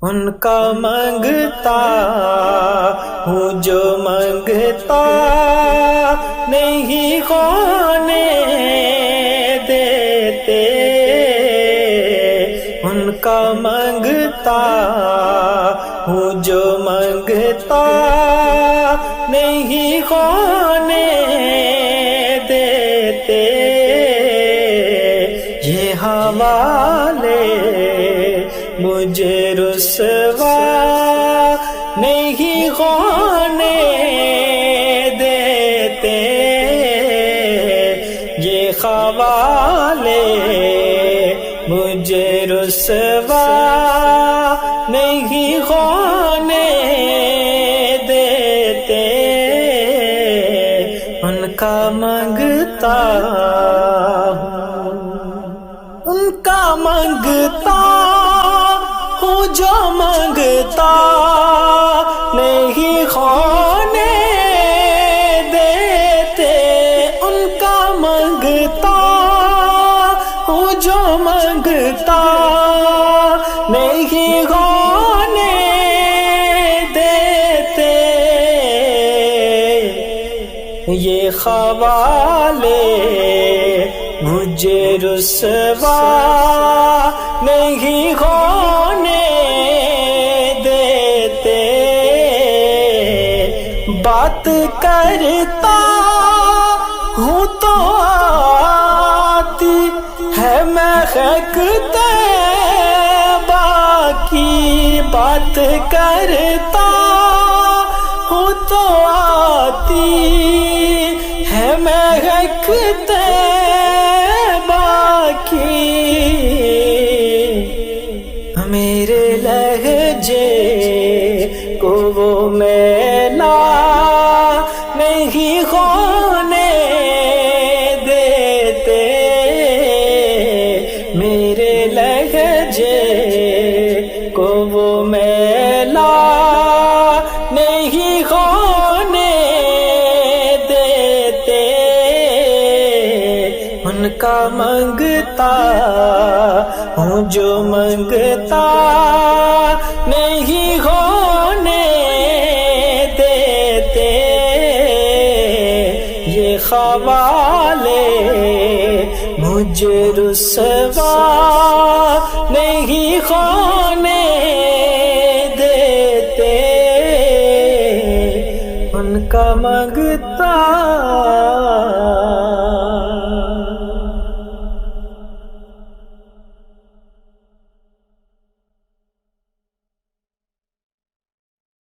ان کا مانگتا ہوں جو مانگتا نہیں ہونے دیتے، ان کا مانگتا ہوں جو مانگتا نہیں ہونے دیتے، یہ حوالے مجھے رسوا نہیں ہونے دیتے، یہ حوالے مجھے رسوا نہیں ہونے دیتے، ان کا مانگتا ان کا مانگتا ہوں جو مانگتا نہیں ہونے دیتے، ان کا مانگتا ہوں جو مانگتا نہیں ہونے دیتے، یہ حوالے مجھے رسوا نہیں ہونے دیتے، بات کرتا ہوں تو آتی ہے مہک طیبہ کی، بات کرتا ہوں تو آتی ہے مہک طیبہ کی، میرے لہجے کو وہ میلا نہیں ہونے دیتے، میرے لہجے کو وہ میلا نہیں ہونے دیتے، ان کا مانگتا ہوں جو مانگتا نہیں ہونے دیتے، یہ حوالے مجھے رسوا نہیں ہونے دیتے، ان کا مانگتا